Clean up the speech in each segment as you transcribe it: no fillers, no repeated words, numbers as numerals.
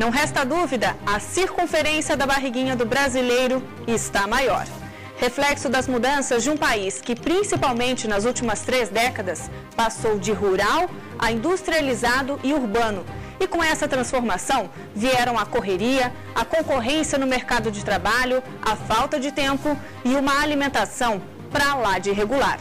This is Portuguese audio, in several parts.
Não resta dúvida, a circunferência da barriguinha do brasileiro está maior. Reflexo das mudanças de um país que, principalmente nas últimas 3 décadas, passou de rural a industrializado e urbano. E com essa transformação, vieram a correria, a concorrência no mercado de trabalho, a falta de tempo e uma alimentação para lá de irregular.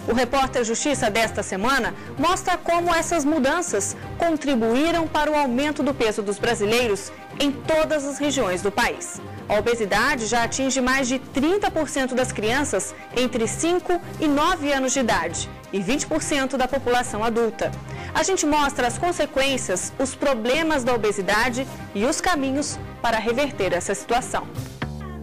O repórter Justiça desta semana mostra como essas mudanças contribuíram para o aumento do peso dos brasileiros em todas as regiões do país. A obesidade já atinge mais de 30% das crianças entre 5 e 9 anos de idade e 20% da população adulta. A gente mostra as consequências, os problemas da obesidade e os caminhos para reverter essa situação.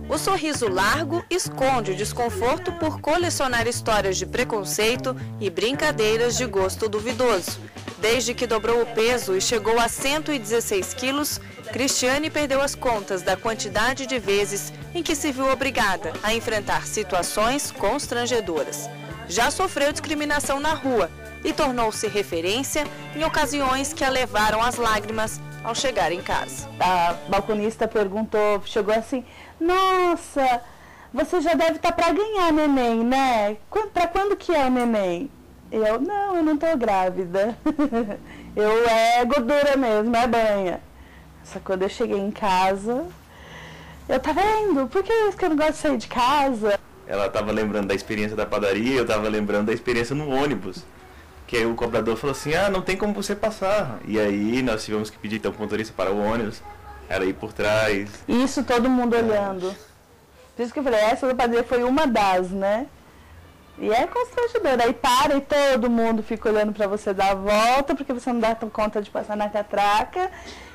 O sorriso largo esconde o desconforto por colecionar histórias de preconceito e brincadeiras de gosto duvidoso. Desde que dobrou o peso e chegou a 116 quilos, Cristiane perdeu as contas da quantidade de vezes em que se viu obrigada a enfrentar situações constrangedoras. Já sofreu discriminação na rua e tornou-se referência em ocasiões que a levaram às lágrimas ao chegar em casa. A balconista perguntou, chegou assim: nossa, você já deve estar para ganhar neném, né? Para quando que é o neném? Eu não estou grávida. É gordura mesmo, é banha. Só que quando eu cheguei em casa, eu tava indo, por que é isso que eu não gosto de sair de casa? Ela estava lembrando da experiência da padaria, eu estava lembrando da experiência no ônibus. Que aí o cobrador falou assim, não tem como você passar. E aí nós tivemos que pedir então para o motorista para o ônibus, ela ir por trás. Isso todo mundo olhando. Por isso que eu falei, essa da padaria foi uma das, né? E é constrangedor, aí para e todo mundo fica olhando para você dar a volta, porque você não dá conta de passar na catraca,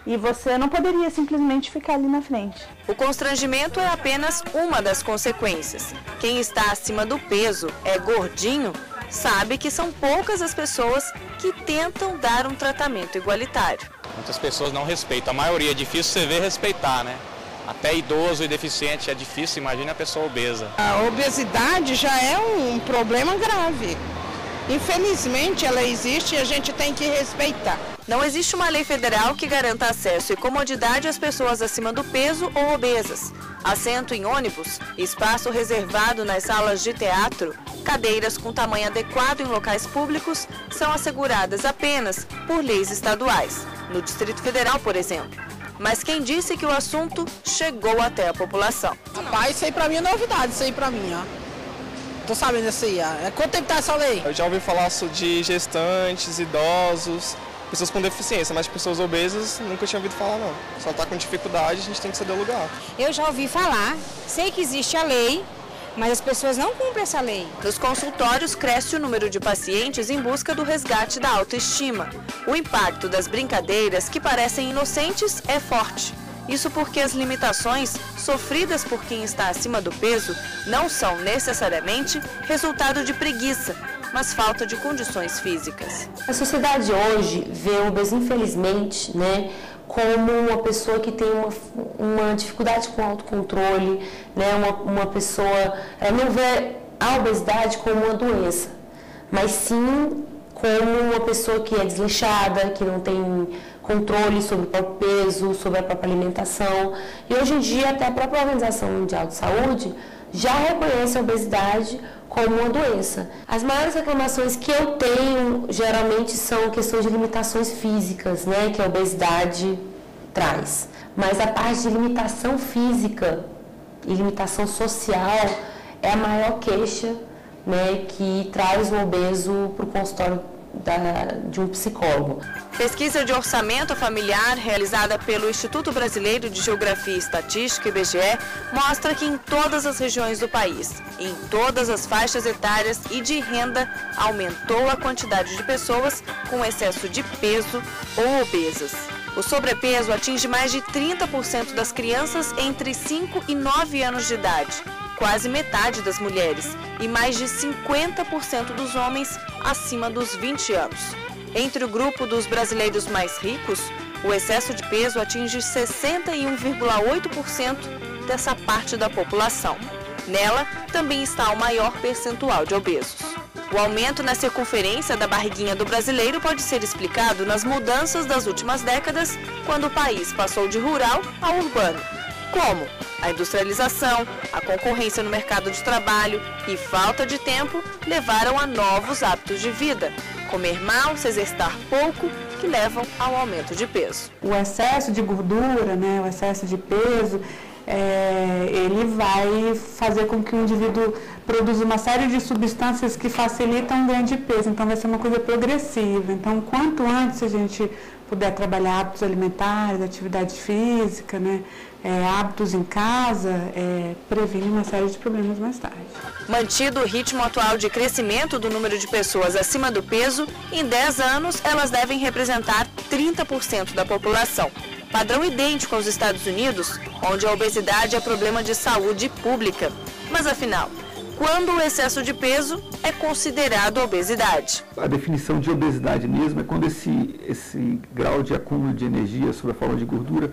e você não poderia simplesmente ficar ali na frente. O constrangimento é apenas uma das consequências. Quem está acima do peso, é gordinho, sabe que são poucas as pessoas que tentam dar um tratamento igualitário. Muitas pessoas não respeitam, a maioria é difícil você ver respeitar, né? Até idoso e deficiente é difícil, imagina a pessoa obesa. A obesidade já é um problema grave. Infelizmente ela existe e a gente tem que respeitar. Não existe uma lei federal que garanta acesso e comodidade às pessoas acima do peso ou obesas. Assento em ônibus, espaço reservado nas salas de teatro, cadeiras com tamanho adequado em locais públicos são asseguradas apenas por leis estaduais, no Distrito Federal, por exemplo. Mas quem disse que o assunto chegou até a população? Rapaz, isso aí pra mim é novidade, isso aí pra mim, ó. Tô sabendo isso aí, ó. Quanto tempo tá essa lei? Eu já ouvi falar de gestantes, idosos, pessoas com deficiência, mas pessoas obesas nunca tinha ouvido falar não. Só tá com dificuldade, a gente tem que ceder lugar. Eu já ouvi falar, sei que existe a lei, mas as pessoas não cumprem essa lei. Nos consultórios cresce o número de pacientes em busca do resgate da autoestima. O impacto das brincadeiras que parecem inocentes é forte. Isso porque as limitações sofridas por quem está acima do peso não são necessariamente resultado de preguiça, mas falta de condições físicas. A sociedade hoje vê o obeso, infelizmente, né, como uma pessoa que tem uma dificuldade com autocontrole, né, uma pessoa, não vê a obesidade como uma doença, mas sim como uma pessoa que é desleixada, que não tem controle sobre o próprio peso, sobre a própria alimentação. E hoje em dia até a própria Organização Mundial de Saúde já reconhece a obesidade como uma doença. As maiores reclamações que eu tenho geralmente são questões de limitações físicas, né, que a obesidade traz. Mas a parte de limitação física e limitação social é a maior queixa, né, que traz o obeso para o consultório de um psicólogo. Pesquisa de orçamento familiar realizada pelo Instituto Brasileiro de Geografia e Estatística, IBGE, mostra que em todas as regiões do país, em todas as faixas etárias e de renda, aumentou a quantidade de pessoas com excesso de peso ou obesas. O sobrepeso atinge mais de 30% das crianças entre 5 e 9 anos de idade, quase metade das mulheres e mais de 50% dos homens acima dos 20 anos. Entre o grupo dos brasileiros mais ricos, o excesso de peso atinge 61,8% dessa parte da população. Nela também está o maior percentual de obesos. O aumento na circunferência da barriguinha do brasileiro pode ser explicado nas mudanças das últimas décadas, quando o país passou de rural a urbano. Como? A industrialização, a concorrência no mercado de trabalho e falta de tempo levaram a novos hábitos de vida. Comer mal, se exercitar pouco, que levam ao aumento de peso. O excesso de gordura, o excesso de peso, ele vai fazer com que o indivíduo produza uma série de substâncias que facilitam um ganho de peso. Então, vai ser uma coisa progressiva. Então, quanto antes a gente puder trabalhar hábitos alimentares, atividade física, hábitos em casa, previne uma série de problemas mais tarde. Mantido o ritmo atual de crescimento do número de pessoas acima do peso, em 10 anos elas devem representar 30% da população. Padrão idêntico aos Estados Unidos, onde a obesidade é problema de saúde pública. Mas afinal, quando o excesso de peso é considerado obesidade? A definição de obesidade mesmo é quando esse grau de acúmulo de energia sob a forma de gordura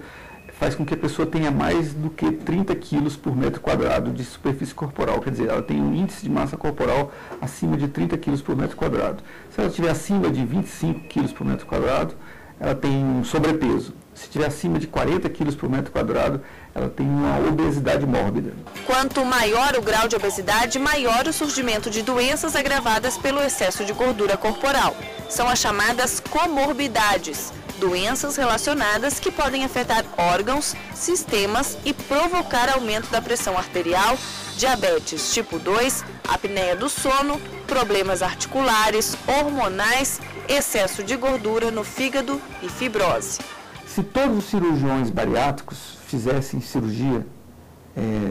faz com que a pessoa tenha mais do que 30 quilos por metro quadrado de superfície corporal. Quer dizer, ela tem um índice de massa corporal acima de 30 quilos por metro quadrado. Se ela estiver acima de 25 quilos por metro quadrado, ela tem um sobrepeso. Se estiver acima de 40 quilos por metro quadrado, ela tem uma obesidade mórbida. Quanto maior o grau de obesidade, maior o surgimento de doenças agravadas pelo excesso de gordura corporal. São as chamadas comorbidades, doenças relacionadas que podem afetar órgãos, sistemas e provocar aumento da pressão arterial, diabetes tipo 2, apneia do sono, problemas articulares, hormonais, excesso de gordura no fígado e fibrose. Se todos os cirurgiões bariátricos fizessem cirurgia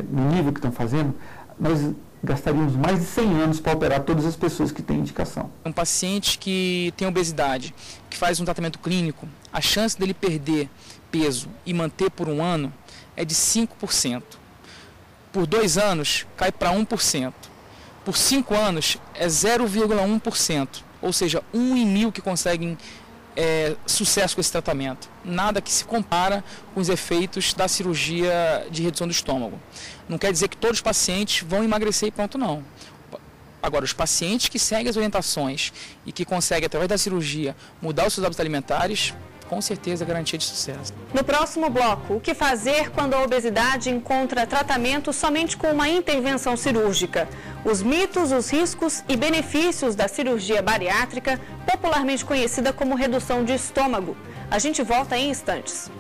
no nível que estão fazendo, nós gastaríamos mais de 100 anos para operar todas as pessoas que têm indicação. Um paciente que tem obesidade, que faz um tratamento clínico, a chance dele perder peso e manter por um ano é de 5%. Por 2 anos, cai para 1%. Por 5 anos, é 0,1%. Ou seja, 1 em 1000 que conseguem sucesso com esse tratamento. Nada que se compara com os efeitos da cirurgia de redução do estômago. Não quer dizer que todos os pacientes vão emagrecer e pronto, não. Agora, os pacientes que seguem as orientações e que conseguem, através da cirurgia, mudar os seus hábitos alimentares, com certeza é garantia de sucesso. No próximo bloco, o que fazer quando a obesidade encontra tratamento somente com uma intervenção cirúrgica? Os mitos, os riscos e benefícios da cirurgia bariátrica, popularmente conhecida como redução de estômago. A gente volta em instantes.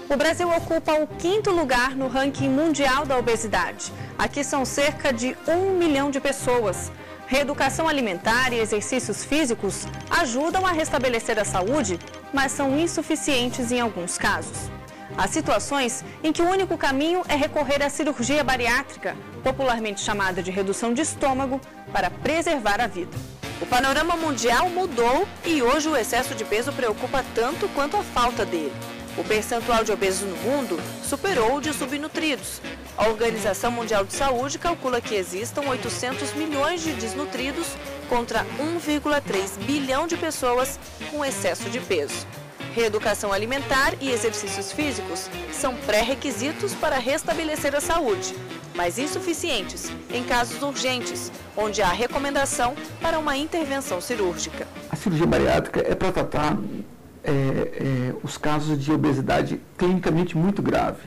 O Brasil ocupa o 5º lugar no ranking mundial da obesidade. Aqui são cerca de 1 milhão de pessoas. Reeducação alimentar e exercícios físicos ajudam a restabelecer a saúde, mas são insuficientes em alguns casos. Há situações em que o único caminho é recorrer à cirurgia bariátrica, popularmente chamada de redução de estômago, para preservar a vida. O panorama mundial mudou e hoje o excesso de peso preocupa tanto quanto a falta dele. O percentual de obesos no mundo superou o de subnutridos. A Organização Mundial de Saúde calcula que existam 800 milhões de desnutridos contra 1,3 bilhão de pessoas com excesso de peso. Reeducação alimentar e exercícios físicos são pré-requisitos para restabelecer a saúde, mas insuficientes em casos urgentes, onde há recomendação para uma intervenção cirúrgica. A cirurgia bariátrica é para tratar os casos de obesidade clinicamente muito grave.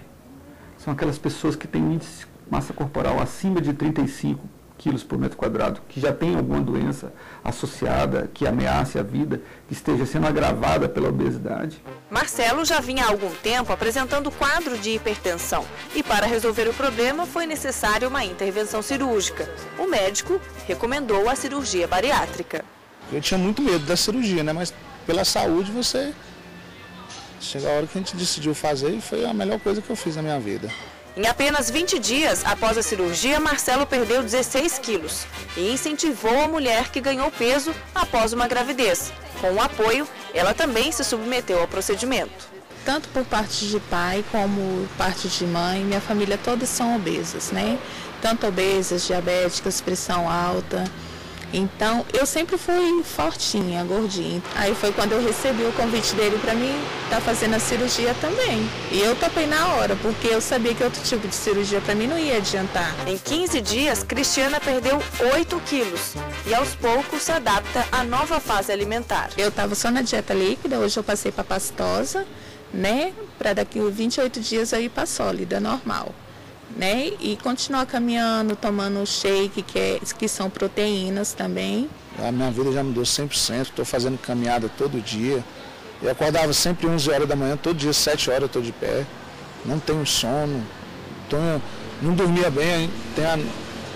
São aquelas pessoas que têm um índice de massa corporal acima de 35 quilos por metro quadrado, que já tem alguma doença associada, que ameace a vida, que esteja sendo agravada pela obesidade. Marcelo já vinha há algum tempo apresentando quadro de hipertensão e para resolver o problema foi necessária uma intervenção cirúrgica. O médico recomendou a cirurgia bariátrica. Eu tinha muito medo da cirurgia, mas pela saúde chegou a hora que a gente decidiu fazer e foi a melhor coisa que eu fiz na minha vida. Em apenas 20 dias após a cirurgia, Marcelo perdeu 16 quilos e incentivou a mulher que ganhou peso após uma gravidez. Com o apoio, ela também se submeteu ao procedimento. Tanto por parte de pai como parte de mãe, minha família todas são obesas, Tanto obesas, diabéticas, pressão alta. Então, eu sempre fui fortinha, gordinha. Aí foi quando eu recebi o convite dele para mim estar fazendo a cirurgia também. E eu topei na hora, porque eu sabia que outro tipo de cirurgia para mim não ia adiantar. Em 15 dias, Cristiana perdeu 8 quilos e aos poucos se adapta à nova fase alimentar. Eu estava só na dieta líquida, hoje eu passei para pastosa, né? Para daqui a 28 dias eu ir para sólida, normal. Né? E continuar caminhando, tomando shake, que são proteínas também. A minha vida já mudou 100%, estou fazendo caminhada todo dia. Eu acordava sempre 11 horas da manhã, todo dia 7 horas eu estou de pé. Não tenho sono, não dormia bem, tenho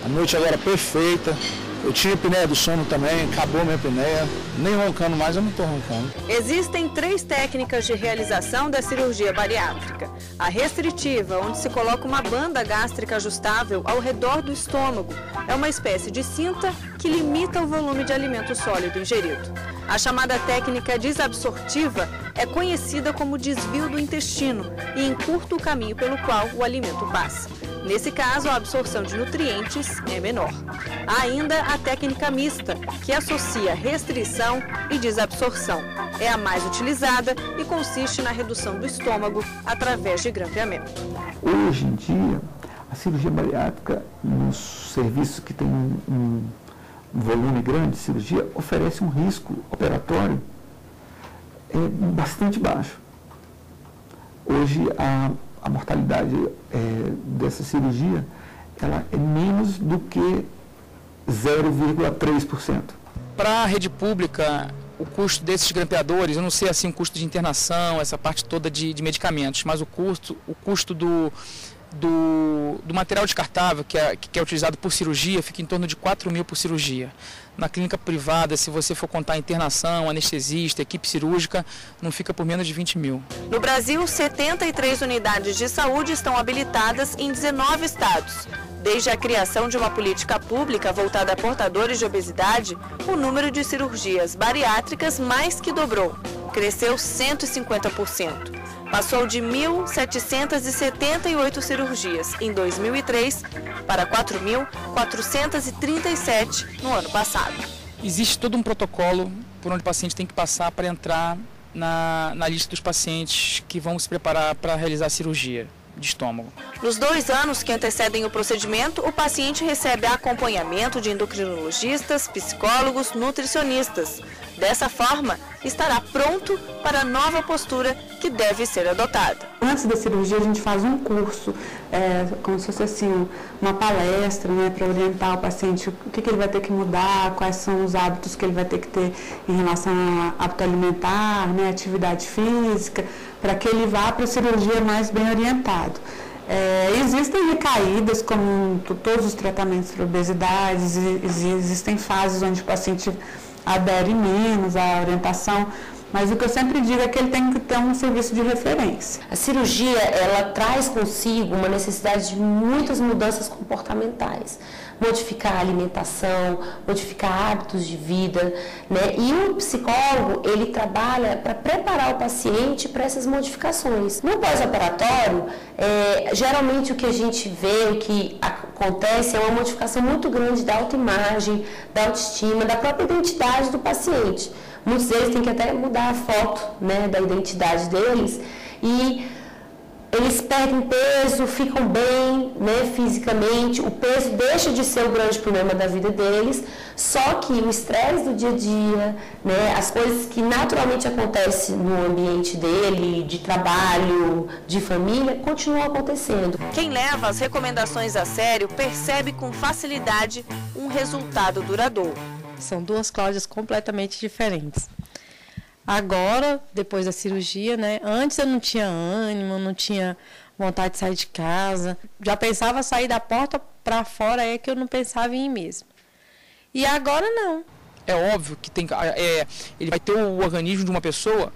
a noite agora perfeita. Eu tinha apneia do sono também, acabou minha apneia. Nem roncando mais, eu não estou roncando. Existem 3 técnicas de realização da cirurgia bariátrica. A restritiva, onde se coloca uma banda gástrica ajustável ao redor do estômago. É uma espécie de cinta que limita o volume de alimento sólido ingerido. A chamada técnica desabsortiva é conhecida como desvio do intestino e encurta o caminho pelo qual o alimento passa. Nesse caso, a absorção de nutrientes é menor. Há ainda a técnica mista, que associa restrição e desabsorção. É a mais utilizada e consiste na redução do estômago através de grampeamento. Hoje em dia, a cirurgia bariátrica, nos serviços que tem um volume grande de cirurgia, oferece um risco operatório bastante baixo. Hoje, a mortalidade dessa cirurgia ela é menos do que 0,3%. Para a rede pública, o custo desses grampeadores, eu não sei assim o custo de internação, essa parte toda de medicamentos, mas o custo do material descartável que é utilizado por cirurgia fica em torno de 4 mil por cirurgia. Na clínica privada, se você for contar internação, anestesista, equipe cirúrgica, não fica por menos de 20 mil. No Brasil, 73 unidades de saúde estão habilitadas em 19 estados. Desde a criação de uma política pública voltada a portadores de obesidade, o número de cirurgias bariátricas mais que dobrou. Cresceu 150%. Passou de 1.778 cirurgias em 2003 para 4.437 no ano passado. Existe todo um protocolo por onde o paciente tem que passar para entrar na lista dos pacientes que vão se preparar para realizar a cirurgia de estômago. Nos 2 anos que antecedem o procedimento, o paciente recebe acompanhamento de endocrinologistas, psicólogos, nutricionistas. Dessa forma, estará pronto para a nova postura que deve ser adotada. Antes da cirurgia, a gente faz um curso, como se fosse assim, uma palestra, né, para orientar o paciente o que ele vai ter que mudar, quais são os hábitos que ele vai ter que ter em relação a hábito alimentar, né, atividade física, para que ele vá para a cirurgia mais bem orientado. Existem recaídas, como todos os tratamentos para obesidade, existem fases onde o paciente adere menos à orientação, mas o que eu sempre digo é que ele tem que ter um serviço de referência. A cirurgia, ela traz consigo uma necessidade de muitas mudanças comportamentais. Modificar a alimentação, modificar hábitos de vida, né? E o psicólogo, ele trabalha para preparar o paciente para essas modificações. No pós-operatório, geralmente o que a gente vê, o que acontece é uma modificação muito grande da autoimagem, da autoestima, da própria identidade do paciente. Muitos deles têm que até mudar a foto, né, da identidade deles e eles perdem peso, ficam bem, né, fisicamente, o peso deixa de ser o grande problema da vida deles, só que o estresse do dia a dia, né, as coisas que naturalmente acontecem no ambiente dele, de trabalho, de família, continuam acontecendo. Quem leva as recomendações a sério percebe com facilidade um resultado duradouro. São 2 Cláudias completamente diferentes. Agora, depois da cirurgia, né? Antes eu não tinha ânimo, não tinha vontade de sair de casa. Já pensava sair da porta para fora, é que eu não pensava em mim mesmo. E agora não. É óbvio que ele vai ter o organismo de uma pessoa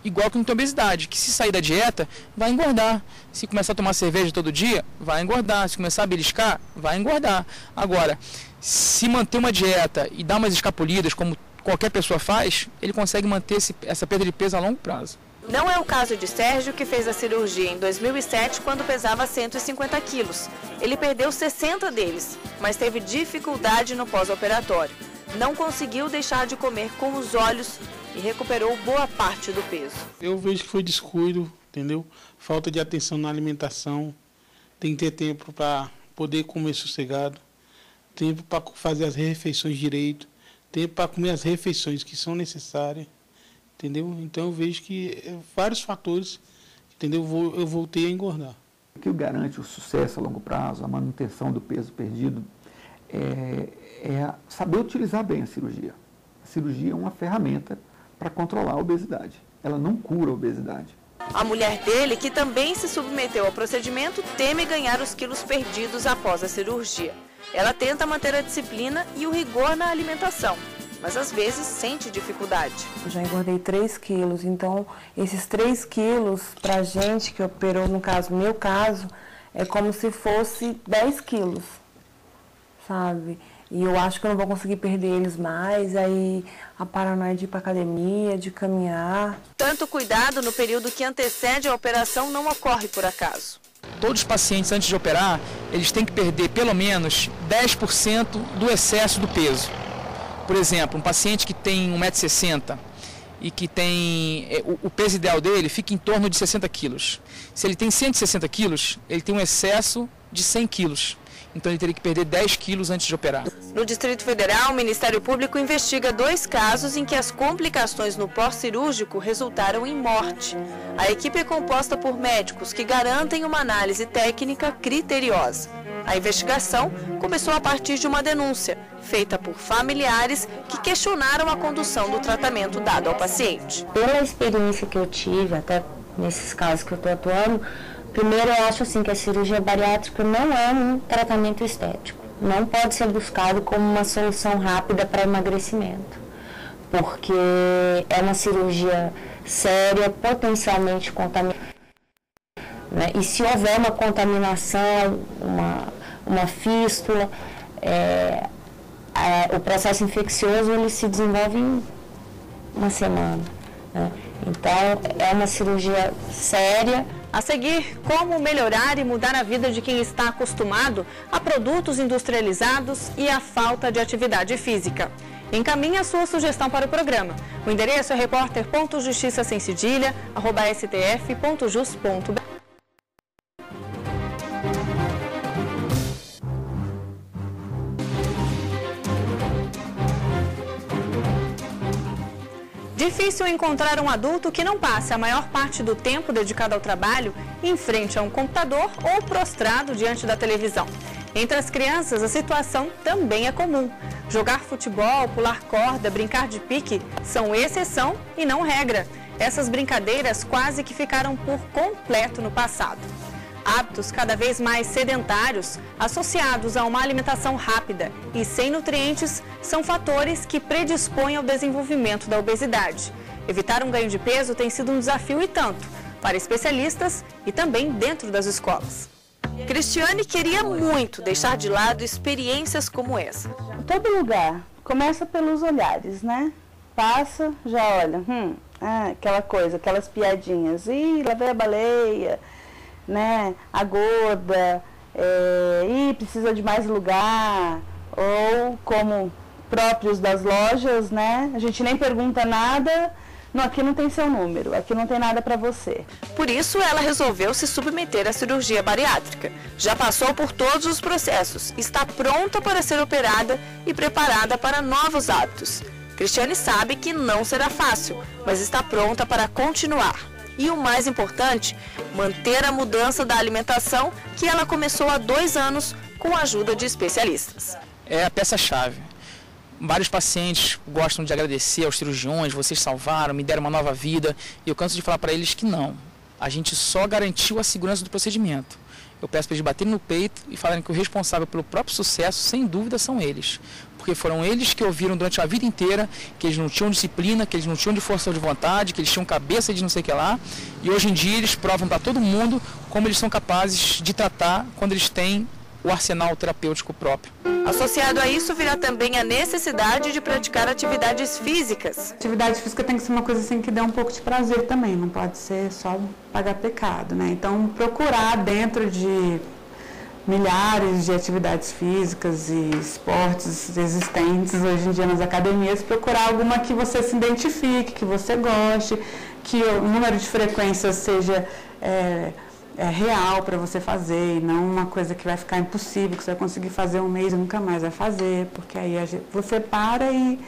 igual que não tem obesidade, que se sair da dieta, vai engordar. Se começar a tomar cerveja todo dia, vai engordar. Se começar a beliscar, vai engordar. Agora, se manter uma dieta e dar umas escapulidas, como qualquer pessoa faz, ele consegue manter essa perda de peso a longo prazo. Não é o caso de Sérgio, que fez a cirurgia em 2007, quando pesava 150 quilos. Ele perdeu 60 deles, mas teve dificuldade no pós-operatório. não conseguiu deixar de comer com os olhos e recuperou boa parte do peso. Eu vejo que foi descuido, entendeu? Falta de atenção na alimentação. Tem que ter tempo para poder comer sossegado, tempo para fazer as refeições direito, tempo para comer as refeições que são necessárias, entendeu? Então eu vejo que vários fatores, entendeu? Eu voltei a engordar. O que garante o sucesso a longo prazo, a manutenção do peso perdido, é saber utilizar bem a cirurgia. A cirurgia é uma ferramenta para controlar a obesidade. Ela não cura a obesidade. A mulher dele, que também se submeteu ao procedimento, teme ganhar os quilos perdidos após a cirurgia. Ela tenta manter a disciplina e o rigor na alimentação, mas às vezes sente dificuldade. Eu já engordei 3 quilos, então esses 3 quilos, pra gente que operou, no meu caso, é como se fosse 10 quilos, sabe? E eu acho que eu não vou conseguir perder eles mais, aí a paranoia de ir para academia, de caminhar. Tanto cuidado no período que antecede a operação não ocorre por acaso. Todos os pacientes, antes de operar, eles têm que perder pelo menos 10% do excesso do peso. Por exemplo, um paciente que tem 1,60 m e que tem o peso ideal dele fica em torno de 60 quilos. Se ele tem 160 quilos, ele tem um excesso de 100 quilos. Então ele teria que perder 10 quilos antes de operar. No Distrito Federal, o Ministério Público investiga 2 casos em que as complicações no pós-cirúrgico resultaram em morte. A equipe é composta por médicos que garantem uma análise técnica criteriosa. A investigação começou a partir de uma denúncia, feita por familiares que questionaram a condução do tratamento dado ao paciente. Pela experiência que eu tive, até nesses casos que eu estou atuando, primeiro, eu acho assim que a cirurgia bariátrica não é um tratamento estético. Não pode ser buscado como uma solução rápida para emagrecimento, porque é uma cirurgia séria, potencialmente contaminada. Né? E se houver uma contaminação, uma fístula, o processo infeccioso ele se desenvolve em uma semana. Né? Então, é uma cirurgia séria. A seguir, como melhorar e mudar a vida de quem está acostumado a produtos industrializados e a falta de atividade física. Encaminhe a sua sugestão para o programa. O endereço é repórter.justiça@stf.jus.br. Difícil encontrar um adulto que não passe a maior parte do tempo dedicado ao trabalho em frente a um computador ou prostrado diante da televisão. Entre as crianças, a situação também é comum. Jogar futebol, pular corda, brincar de pique são exceção e não regra. Essas brincadeiras quase que ficaram por completo no passado. Hábitos cada vez mais sedentários, associados a uma alimentação rápida e sem nutrientes, são fatores que predispõem ao desenvolvimento da obesidade. Evitar um ganho de peso tem sido um desafio e tanto, para especialistas e também dentro das escolas. Cristiane queria muito deixar de lado experiências como essa. Em todo lugar, começa pelos olhares, né? Passa, já olha, aquela coisa, aquelas piadinhas, lá vem a baleia, né, a gorda, precisa de mais lugar, ou como próprios das lojas, né, a gente nem pergunta nada, não, aqui não tem seu número, aqui não tem nada para você. Por isso ela resolveu se submeter à cirurgia bariátrica. Já passou por todos os processos, está pronta para ser operada e preparada para novos hábitos. Cristiane sabe que não será fácil, mas está pronta para continuar. E o mais importante, manter a mudança da alimentação que ela começou há 2 anos com a ajuda de especialistas. É a peça-chave. Vários pacientes gostam de agradecer aos cirurgiões, vocês salvaram, me deram uma nova vida. E eu canso de falar para eles que não. A gente só garantiu a segurança do procedimento. Eu peço para eles baterem no peito e falarem que o responsável pelo próprio sucesso, sem dúvida, são eles. Porque foram eles que ouviram durante a vida inteira que eles não tinham disciplina, que eles não tinham de força de vontade, que eles tinham cabeça de não sei o que lá. E hoje em dia eles provam para todo mundo como eles são capazes de tratar quando eles têm o arsenal terapêutico próprio. Associado a isso virá também a necessidade de praticar atividades físicas. Atividade física tem que ser uma coisa assim que dê um pouco de prazer também, não pode ser só pagar pecado, né? Então procurar dentro milhares de atividades físicas e esportes existentes hoje em dia nas academias, procurar alguma que você se identifique, que você goste, que o número de frequências seja real para você fazer, e não uma coisa que vai ficar impossível, que você vai conseguir fazer um mês e nunca mais vai fazer, porque aí você para e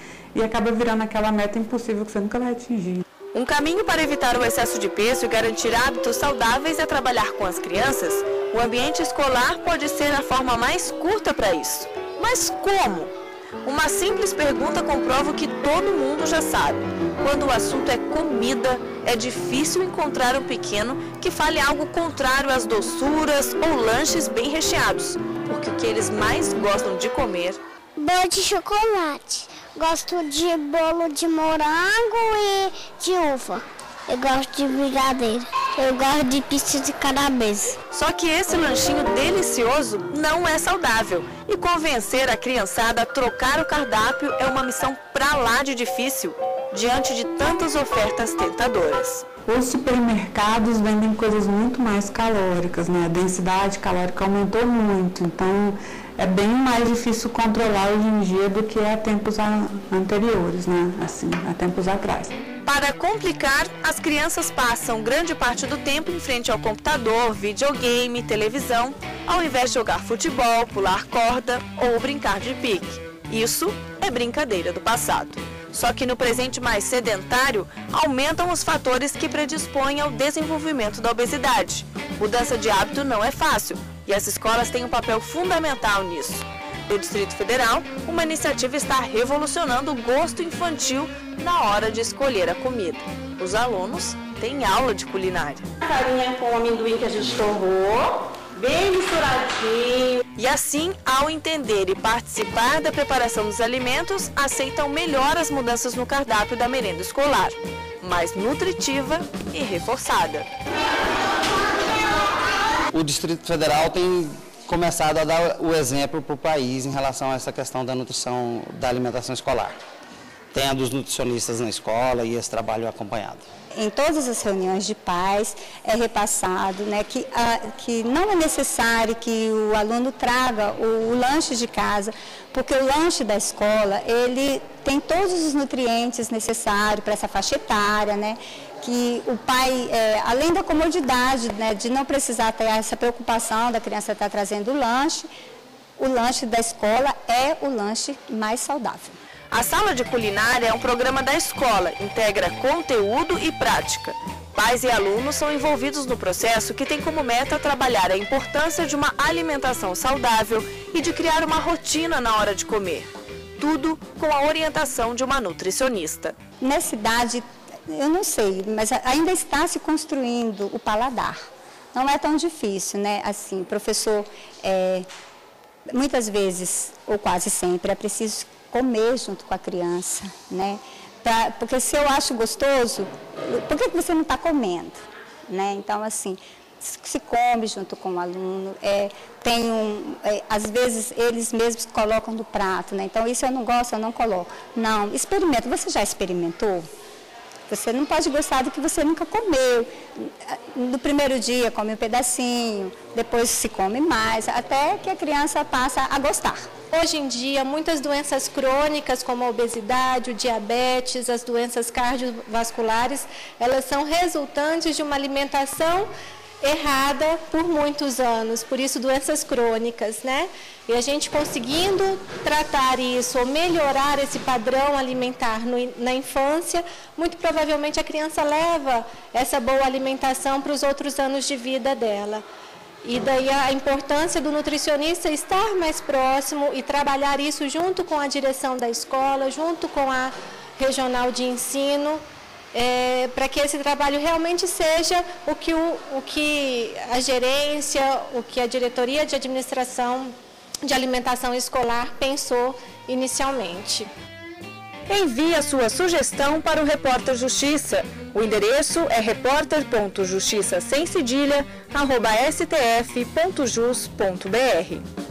acaba virando aquela meta impossível que você nunca vai atingir. Um caminho para evitar o excesso de peso e garantir hábitos saudáveis é trabalhar com as crianças. O ambiente escolar pode ser a forma mais curta para isso. Mas como? Uma simples pergunta comprova o que todo mundo já sabe. Quando o assunto é comida, é difícil encontrar um pequeno que fale algo contrário às doçuras ou lanches bem recheados, porque o que eles mais gostam de comer... Bolo de chocolate. Gosto de bolo de morango e de uva. Eu gosto de brigadeiro. Eu gosto de pizza de calabresa. Só que esse lanchinho delicioso não é saudável. E convencer a criançada a trocar o cardápio é uma missão pra lá de difícil, diante de tantas ofertas tentadoras. Os supermercados vendem coisas muito mais calóricas, né? A densidade calórica aumentou muito, então é bem mais difícil controlar hoje em dia do que há tempos anteriores, né? Assim, há tempos atrás. Para complicar, as crianças passam grande parte do tempo em frente ao computador, videogame, televisão, ao invés de jogar futebol, pular corda ou brincar de pique. Isso é brincadeira do passado. Só que no presente mais sedentário, aumentam os fatores que predispõem ao desenvolvimento da obesidade. Mudança de hábito não é fácil e as escolas têm um papel fundamental nisso. No Distrito Federal, uma iniciativa está revolucionando o gosto infantil na hora de escolher a comida. Os alunos têm aula de culinária. Farinha com amendoim que a gente torrou, bem misturadinho. E assim, ao entender e participar da preparação dos alimentos, aceitam melhor as mudanças no cardápio da merenda escolar, mais nutritiva e reforçada. O Distrito Federal tem começado a dar o exemplo para o país em relação a essa questão da nutrição, da alimentação escolar. Tendo os nutricionistas na escola e esse trabalho acompanhado. Em todas as reuniões de pais é repassado, né, que não é necessário que o aluno traga o lanche de casa, porque o lanche da escola, ele tem todos os nutrientes necessários para essa faixa etária, né, que o pai, além da comodidade, né, de não precisar ter essa preocupação da criança estar trazendo o lanche da escola é o lanche mais saudável. A Sala de Culinária é um programa da escola, integra conteúdo e prática. Pais e alunos são envolvidos no processo que tem como meta trabalhar a importância de uma alimentação saudável e de criar uma rotina na hora de comer. Tudo com a orientação de uma nutricionista. Nessa idade, eu não sei, mas ainda está se construindo o paladar. Não é tão difícil, né? Assim, professor, muitas vezes, ou quase sempre, é preciso comer junto com a criança, né? Porque se eu acho gostoso, por que você não está comendo? Né? Então, assim, se come junto com o aluno, às vezes eles mesmos colocam no prato, né? Então, isso eu não gosto, eu não coloco. Não, experimenta. Você já experimentou? Você não pode gostar do que você nunca comeu. No primeiro dia come um pedacinho, depois se come mais, até que a criança passa a gostar. Hoje em dia, muitas doenças crônicas, como a obesidade, o diabetes, as doenças cardiovasculares, elas são resultantes de uma alimentação errada por muitos anos, por isso doenças crônicas, né? E a gente conseguindo tratar isso ou melhorar esse padrão alimentar na infância, muito provavelmente a criança leva essa boa alimentação para os outros anos de vida dela. E daí a importância do nutricionista estar mais próximo e trabalhar isso junto com a direção da escola, junto com a regional de ensino, para que esse trabalho realmente seja o que a gerência, o que a diretoria de administração de alimentação escolar pensou inicialmente. Envie a sua sugestão para o Repórter Justiça. O endereço é repórter.justiça@stf.jus.br.